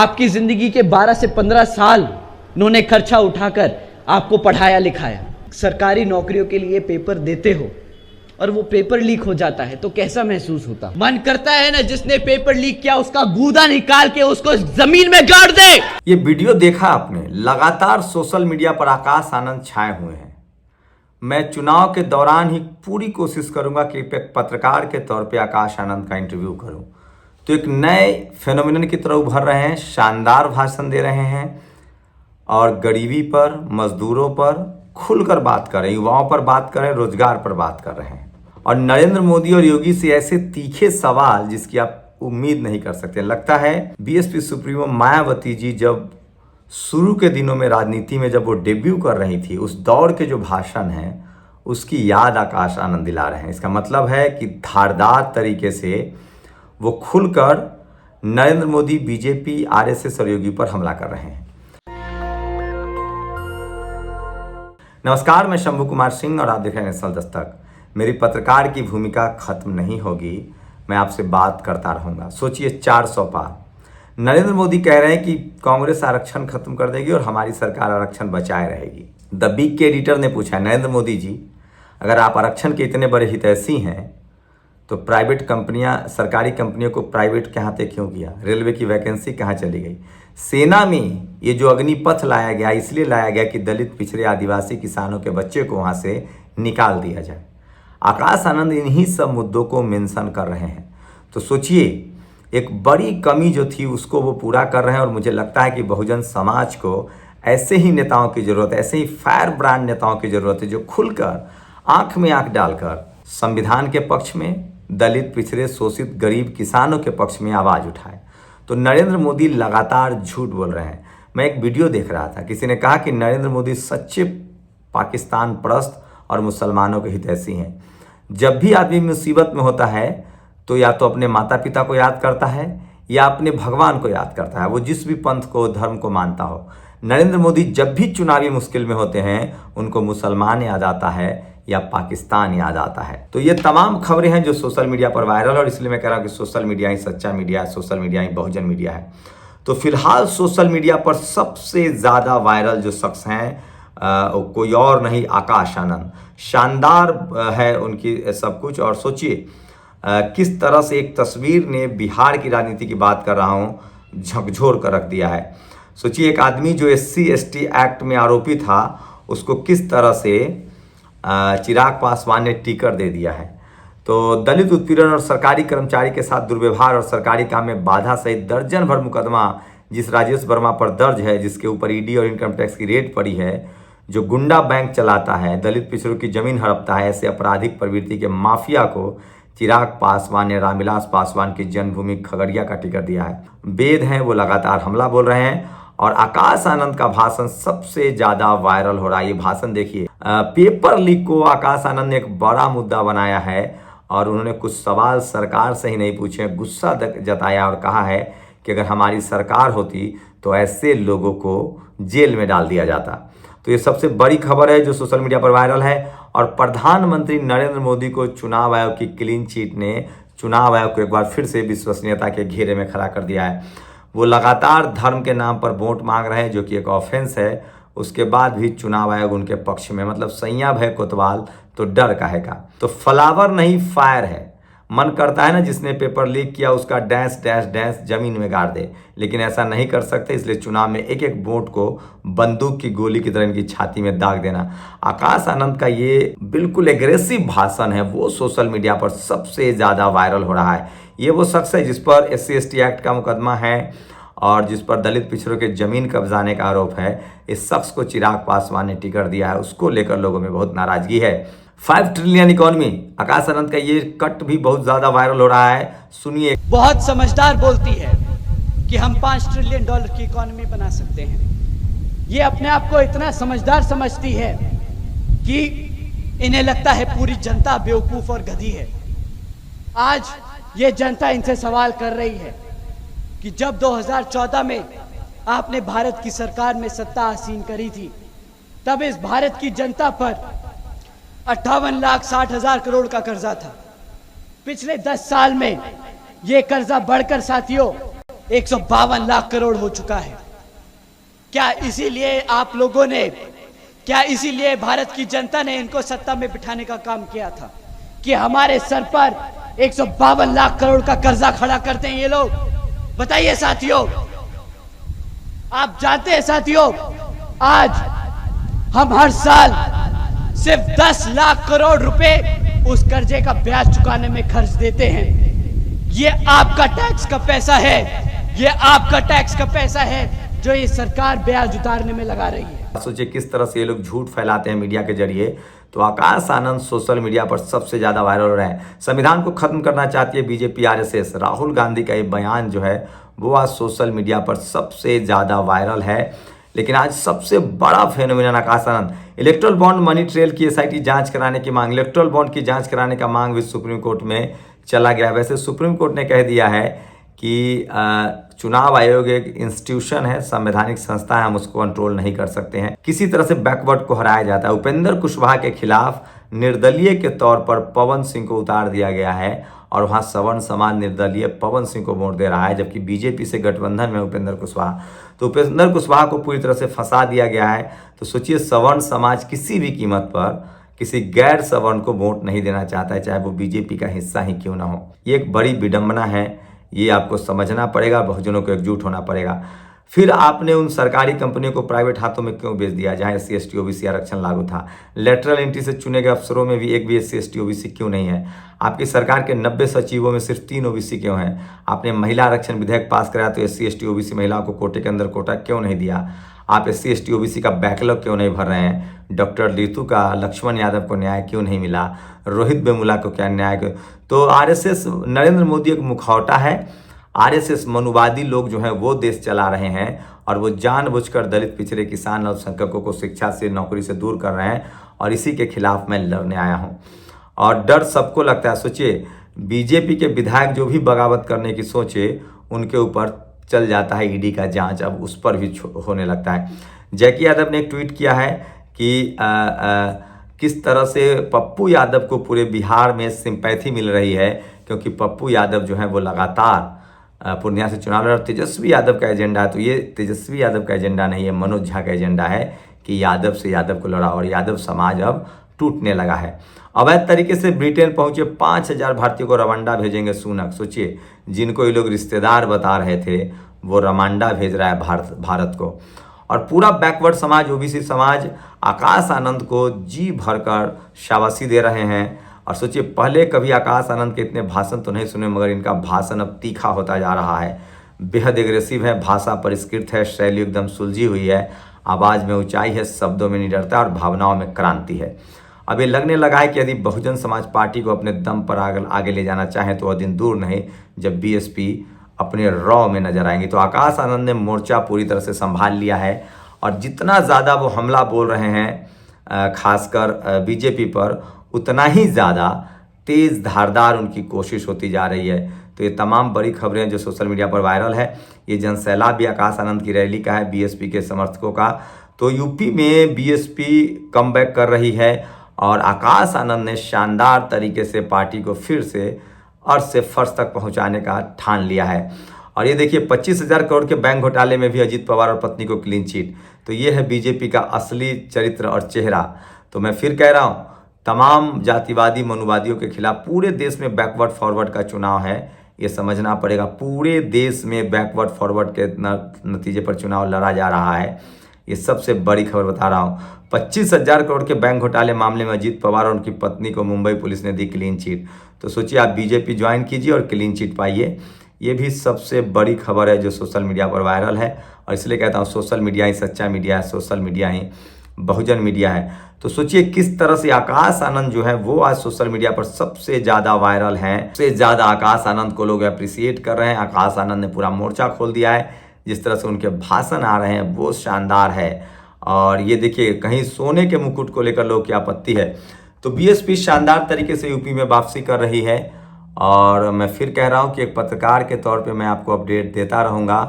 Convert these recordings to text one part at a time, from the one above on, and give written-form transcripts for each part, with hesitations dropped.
आपकी जिंदगी के 12 से 15 साल उन्होंने खर्चा उठाकर आपको पढ़ाया लिखाया। सरकारी नौकरियों के लिए पेपर देते हो और वो पेपर लीक हो जाता है तो कैसा महसूस होता? मन करता है ना जिसने पेपर लीक किया उसका गूदा निकाल के उसको जमीन में गाड़ दे। ये वीडियो देखा आपने, लगातार सोशल मीडिया पर आकाश आनंद छाए हुए हैं। मैं चुनाव के दौरान ही पूरी कोशिश करूंगा कि एक पत्रकार के तौर पे आकाश आनंद का इंटरव्यू करूं, तो एक नए फेनोमेनन की तरह उभर रहे हैं, शानदार भाषण दे रहे हैं और गरीबी पर, मजदूरों पर खुलकर बात कर रहे हैं, युवाओं पर बात कर रहे हैं, रोजगार पर बात कर रहे हैं। और नरेंद्र मोदी और योगी से ऐसे तीखे सवाल जिसकी आप उम्मीद नहीं कर सकते। लगता है बीएसपी सुप्रीमो मायावती जी जब शुरू के दिनों में राजनीति में जब वो डेब्यू कर रही थी, उस दौर के जो भाषण हैं उसकी याद आकाश आनंद दिला रहे हैं। इसका मतलब है कि धारदार तरीके से वो खुलकर नरेंद्र मोदी, बीजेपी, आरएसएस और योगी पर हमला कर रहे हैं। नमस्कार, मैं शंभू कुमार सिंह और आप देख रहे हैं नेशनल दस्तक। मेरी पत्रकार की भूमिका खत्म नहीं होगी, मैं आपसे बात करता रहूंगा। सोचिए 400 पार। नरेंद्र मोदी कह रहे हैं कि कांग्रेस आरक्षण खत्म कर देगी और हमारी सरकार आरक्षण बचाए रहेगी। द बिग के एडिटर ने पूछा, नरेंद्र मोदी जी अगर आप आरक्षण के इतने बड़े हितैषी हैं तो प्राइवेट कंपनियां, सरकारी कंपनियों को प्राइवेट के हाथे क्यों किया? रेलवे की वैकेंसी कहाँ चली गई? सेना में ये जो अग्निपथ लाया गया इसलिए लाया गया कि दलित, पिछड़े, आदिवासी किसानों के बच्चे को वहाँ से निकाल दिया जाए। आकाश आनंद इन्हीं सब मुद्दों को मेंशन कर रहे हैं। तो सोचिए, एक बड़ी कमी जो थी उसको वो पूरा कर रहे हैं। और मुझे लगता है कि बहुजन समाज को ऐसे ही नेताओं की ज़रूरत है, ऐसे ही फायर ब्रांड नेताओं की ज़रूरत है जो खुलकर आंख में आंख डालकर संविधान के पक्ष में, दलित, पिछड़े, शोषित, गरीब, किसानों के पक्ष में आवाज़ उठाए। तो नरेंद्र मोदी लगातार झूठ बोल रहे हैं। मैं एक वीडियो देख रहा था, किसी ने कहा कि नरेंद्र मोदी सच्चे पाकिस्तान परस्त और मुसलमानों के हितैषी हैं। जब भी आदमी मुसीबत में होता है तो या तो अपने माता पिता को याद करता है या अपने भगवान को याद करता है, वो जिस भी पंथ को, धर्म को मानता हो। नरेंद्र मोदी जब भी चुनावी मुश्किल में होते हैं उनको मुसलमान याद आता है या पाकिस्तान याद आता है। तो ये तमाम खबरें हैं जो सोशल मीडिया पर वायरल, और इसलिए मैं कह रहा हूँ कि सोशल मीडिया ही सच्चा मीडिया है, सोशल मीडिया ही बहुजन मीडिया है। तो फिलहाल सोशल मीडिया पर सबसे ज़्यादा वायरल जो शख्स हैं कोई और नहीं, आकाश आनंद। शानदार है उनकी सब कुछ। और सोचिए किस तरह से एक तस्वीर ने बिहार की राजनीति की बात कर रहा हूँ झकझोर कर रख दिया है। सोचिए एक आदमी जो SC/ST एक्ट में आरोपी था उसको किस तरह से चिराग पासवान ने टिकर दे दिया है। तो दलित उत्पीड़न और सरकारी कर्मचारी के साथ दुर्व्यवहार और सरकारी काम में बाधा सहित दर्जन भर मुकदमा जिस राजेश वर्मा पर दर्ज है, जिसके ऊपर ईडी और इनकम टैक्स की रेड पड़ी है, जो गुंडा बैंक चलाता है, दलित पिछड़ों की जमीन हड़पता है, ऐसे आपराधिक प्रवृत्ति के माफिया को चिराग पासवान ने रामविलास पासवान की जन्मभूमि खगड़िया का टिकट दिया है। वेद हैं वो लगातार हमला बोल रहे हैं और आकाश आनंद का भाषण सबसे ज्यादा वायरल हो रहा है। ये भाषण देखिए, पेपर लीक को आकाश आनंद ने एक बड़ा मुद्दा बनाया है और उन्होंने कुछ सवाल सरकार से ही नहीं पूछे, गुस्सा जताया और कहा है कि अगर हमारी सरकार होती तो ऐसे लोगों को जेल में डाल दिया जाता। तो ये सबसे बड़ी खबर है जो सोशल मीडिया पर वायरल है। और प्रधानमंत्री नरेंद्र मोदी को चुनाव आयोग की क्लीन चिट ने चुनाव आयोग को एक बार फिर से विश्वसनीयता के घेरे में खड़ा कर दिया है। वो लगातार धर्म के नाम पर वोट मांग रहे हैं जो कि एक ऑफेंस है, उसके बाद भी चुनाव आयोग उनके पक्ष में। मतलब सैया भय कोतवाल तो डर काहे का। तो फ्लावर नहीं फायर है। मन करता है ना जिसने पेपर लीक किया उसका डैश डैश डैश जमीन में गाड़ दे, लेकिन ऐसा नहीं कर सकते। इसलिए चुनाव में एक एक वोट को बंदूक की गोली की तरह इनकी छाती में दाग देना। आकाश आनंद का ये बिल्कुल एग्रेसिव भाषण है, वो सोशल मीडिया पर सबसे ज़्यादा वायरल हो रहा है। ये वो शख्स है जिस पर SC/ST एक्ट का मुकदमा है और जिस पर दलित पिछड़ों के जमीन कब्जाने का आरोप है। इस शख्स को चिराग पासवान ने टिकट दिया है, उसको लेकर लोगों में बहुत नाराजगी है। 5 ट्रिलियन इकोनॉमी, आकाश आनंद का ये कट भी बहुत ज्यादा वायरल हो रहा है। सुनिए, बहुत समझदार बोलती है कि हम $5 ट्रिलियन की इकोनॉमी बना सकते हैं। ये अपने आप को इतना समझदार समझती है कि इन्हें लगता है पूरी जनता बेवकूफ और गधी है। आज ये जनता इनसे सवाल कर रही है कि जब 2014 में आपने भारत की सरकार में सत्ता आसीन करी थी, तब इस भारत की जनता पर 58,60,000 करोड़ का कर्जा था। पिछले 10 साल में ये कर्जा बढ़कर साथियों 152 लाख करोड़ हो चुका है। क्या इसीलिए आप लोगों ने, क्या इसीलिए भारत की जनता ने इनको सत्ता में बिठाने का काम किया था कि हमारे सर पर 152 लाख करोड़ का कर्जा खड़ा करते हैं ये लोग? बताइए साथियों, आप जानते हैं साथियों, आज हम हर साल सिर्फ 10 लाख करोड़ रुपए उस कर्जे का ब्याज चुकाने में खर्च देते हैं। ये आपका टैक्स का पैसा है, ये आपका टैक्स का पैसा है जो ये सरकार ब्याज उतारने में लगा रही है। सोचिए किस तरह से ये लोग झूठ फैलाते हैं मीडिया के जरिए। तो आकाश आनंद सोशल मीडिया पर सबसे ज़्यादा वायरल हो रहे हैं। संविधान को खत्म करना चाहती है बीजेपी आरएसएस। राहुल गांधी का ये बयान जो है वो आज सोशल मीडिया पर सबसे ज़्यादा वायरल है। लेकिन आज सबसे बड़ा phenomenon Akash Anand, erectile bond money trail की एसआईटी जांच कराने की मांग, इलेक्ट्रल बॉन्ड की जांच कराने का मांग भी सुप्रीम कोर्ट में चला गया। वैसे सुप्रीम कोर्ट ने कह दिया है कि चुनाव आयोग एक इंस्टीट्यूशन है, संवैधानिक संस्था है, हम उसको कंट्रोल नहीं कर सकते हैं। किसी तरह से बैकवर्ड को हराया जाता है। उपेंद्र कुशवाहा के खिलाफ निर्दलीय के तौर पर पवन सिंह को उतार दिया गया है और वहाँ सवर्ण समाज निर्दलीय पवन सिंह को वोट दे रहा है, जबकि बीजेपी से गठबंधन में उपेंद्र कुशवाहा। तो उपेंद्र कुशवाहा को पूरी तरह से फंसा दिया गया है। तो सोचिए, सवर्ण समाज किसी भी कीमत पर किसी गैर सवर्ण को वोट नहीं देना चाहता है, चाहे वो बीजेपी का हिस्सा ही क्यों ना हो। ये एक बड़ी विडंबना है, ये आपको समझना पड़ेगा, बहुजनों को एकजुट होना पड़ेगा। फिर आपने उन सरकारी कंपनियों को प्राइवेट हाथों में क्यों बेच दिया जहां SC ST OBC आरक्षण लागू था? लेटरल एंट्री से चुने गए अफसरों में भी एक भी SC ST OBC क्यों नहीं है? आपकी सरकार के 90 सचिवों में सिर्फ 3 OBC क्यों हैं? आपने महिला आरक्षण विधेयक पास कराया तो SC ST OBC महिलाओं को कोटे के अंदर कोटा क्यों नहीं दिया? आप SC ST OBC का बैकलॉग क्यों नहीं भर रहे हैं? डॉक्टर लीतू का, लक्ष्मण यादव को न्याय क्यों नहीं मिला? रोहित वेमुला को क्या न्याय? तो RSS नरेंद्र मोदी एक मुखौटा है। RSS मनुवादी लोग जो हैं वो देश चला रहे हैं और वो जानबूझकर दलित, पिछड़े, किसान, अल्पसंख्यकों को शिक्षा से, नौकरी से दूर कर रहे हैं और इसी के खिलाफ मैं लड़ने आया हूं। और डर सबको लगता है। सोचिए, बीजेपी के विधायक जो भी बगावत करने की सोचे उनके ऊपर चल जाता है ईडी का जांच, अब उस पर भी होने लगता है। जैकी यादव ने एक ट्वीट किया है कि किस तरह से पप्पू यादव को पूरे बिहार में सिंपैथी मिल रही है, क्योंकि पप्पू यादव जो है वो लगातार पूर्णिया से चुनाव लड़। तेजस्वी यादव का एजेंडा है, तो ये तेजस्वी यादव का एजेंडा नहीं है, मनोज झा का एजेंडा है कि यादव से यादव को लड़ा और यादव समाज अब टूटने लगा है। अवैध तरीके से ब्रिटेन पहुंचे 5000 भारतीयों को रवांडा भेजेंगे सुनक। सोचिए, जिनको ये लोग रिश्तेदार बता रहे थे वो रवांडा भेज रहा है भारत को। और पूरा बैकवर्ड समाज, OBC समाज आकाश आनंद को जी भरकर शाबाशी दे रहे हैं। और सोचिए, पहले कभी आकाश आनंद के इतने भाषण तो नहीं सुने, मगर इनका भाषण अब तीखा होता जा रहा है। बेहद एग्रेसिव है, भाषा परिष्कृत है, शैली एकदम सुलझी हुई है, आवाज़ में ऊंचाई है, शब्दों में निडरता और भावनाओं में क्रांति है। अब ये लगने लगा है कि यदि बहुजन समाज पार्टी को अपने दम पर आगे ले जाना चाहें तो वह दिन दूर नहीं जब BSP अपने रॉ में नजर आएंगे। तो आकाश आनंद ने मोर्चा पूरी तरह से संभाल लिया है और जितना ज़्यादा वो हमला बोल रहे हैं खासकर बीजेपी पर, उतना ही ज़्यादा तेज़ धारदार उनकी कोशिश होती जा रही है। तो ये तमाम बड़ी खबरें जो सोशल मीडिया पर वायरल है, ये जनसैलाब भी आकाश आनंद की रैली का है, BSP के समर्थकों का। तो यूपी में BSP कमबैक कर रही है और आकाश आनंद ने शानदार तरीके से पार्टी को फिर से अर्श से फर्श तक पहुंचाने का ठान लिया है। और ये देखिए, 25,000 करोड़ के बैंक घोटाले में भी अजीत पवार और पत्नी को क्लीन चिट। तो ये है बीजेपी का असली चरित्र और चेहरा। तो मैं फिर कह रहा हूँ, तमाम जातिवादी मनुवादियों के खिलाफ पूरे देश में बैकवर्ड फॉरवर्ड का चुनाव है, ये समझना पड़ेगा। पूरे देश में बैकवर्ड फॉरवर्ड के नतीजे पर चुनाव लड़ा जा रहा है। ये सबसे बड़ी खबर बता रहा हूँ। 25,000 करोड़ के बैंक घोटाले मामले में अजीत पवार और उनकी पत्नी को मुंबई पुलिस ने दी क्लीन चिट। तो सोचिए, आप बीजेपी ज्वाइन कीजिए और क्लीन चिट पाइए। ये भी सबसे बड़ी खबर है जो सोशल मीडिया पर वायरल है। और इसलिए कहता हूँ, सोशल मीडिया ही सच्चा मीडिया है, सोशल मीडिया ही बहुजन मीडिया है। तो सोचिए किस तरह से आकाश आनंद जो है वो आज सोशल मीडिया पर सबसे ज़्यादा वायरल हैं। सबसे ज़्यादा आकाश आनंद को लोग अप्रिसिएट कर रहे हैं। आकाश आनंद ने पूरा मोर्चा खोल दिया है। जिस तरह से उनके भाषण आ रहे हैं वो शानदार है। और ये देखिए, कहीं सोने के मुकुट को लेकर लोग की आपत्ति है। तो BSP शानदार तरीके से यूपी में वापसी कर रही है। और मैं फिर कह रहा हूँ कि एक पत्रकार के तौर पे मैं आपको अपडेट देता रहूँगा।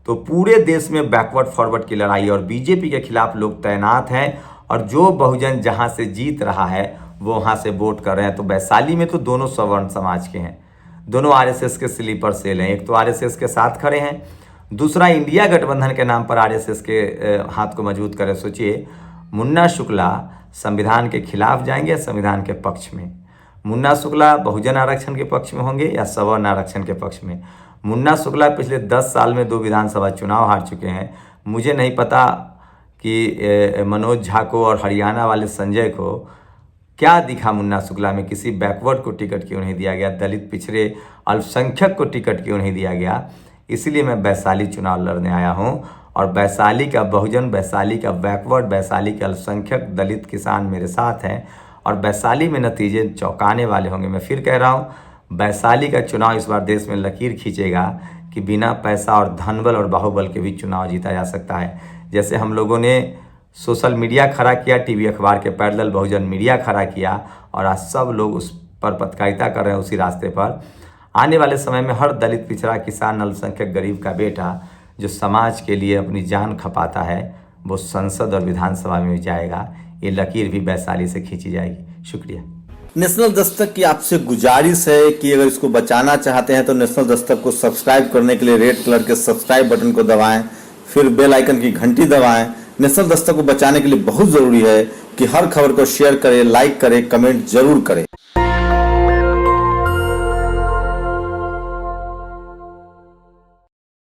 तो पूरे देश में बैकवर्ड फॉरवर्ड की लड़ाई और बीजेपी के खिलाफ लोग तैनात हैं। और जो बहुजन जहाँ से जीत रहा है वो वहाँ से वोट कर रहे हैं। तो वैशाली में तो दोनों सवर्ण समाज के हैं, दोनों आरएसएस के स्लीपर सेल हैं। एक तो आरएसएस के साथ खड़े हैं, दूसरा इंडिया गठबंधन के नाम पर आरएसएस के हाथ को मजबूत करे। सोचिए, मुन्ना शुक्ला संविधान के खिलाफ जाएंगे या संविधान के पक्ष में? मुन्ना शुक्ला बहुजन आरक्षण के पक्ष में होंगे या सवर्ण आरक्षण के पक्ष में? मुन्ना शुक्ला पिछले 10 साल में 2 विधानसभा चुनाव हार चुके हैं। मुझे नहीं पता कि मनोज झा को और हरियाणा वाले संजय को क्या दिखा मुन्ना शुक्ला में, किसी बैकवर्ड को टिकट क्यों नहीं दिया गया, दलित पिछड़े अल्पसंख्यक को टिकट क्यों नहीं दिया गया। इसीलिए मैं वैशाली चुनाव लड़ने आया हूं और वैशाली का बहुजन, वैशाली का बैकवर्ड, वैशाली के अल्पसंख्यक दलित किसान मेरे साथ हैं और वैशाली में नतीजे चौंकाने वाले होंगे। मैं फिर कह रहा हूँ, वैशाली का चुनाव इस बार देश में लकीर खींचेगा कि बिना पैसा और धनबल और बाहुबल के भी चुनाव जीता जा सकता है। जैसे हम लोगों ने सोशल मीडिया खड़ा किया, टीवी अखबार के पैरेलल बहुजन मीडिया खड़ा किया और आज सब लोग उस पर पत्रकारिता कर रहे हैं उसी रास्ते पर। आने वाले समय में हर दलित, पिछड़ा, किसान, अल्पसंख्यक, गरीब का बेटा जो समाज के लिए अपनी जान खपाता है वो संसद और विधानसभा में जाएगा। ये लकीर भी वैशाली से खींची जाएगी। शुक्रिया। नेशनल दस्तक की आपसे गुजारिश है कि अगर इसको बचाना चाहते हैं तो नेशनल दस्तक को सब्सक्राइब करने के लिए रेड कलर के सब्सक्राइब बटन को दबाएं, फिर बेल आइकन की घंटी दबाएं। नेशनल दस्तक को बचाने के लिए बहुत जरूरी है कि हर खबर को शेयर करें, लाइक करें, कमेंट जरूर करें।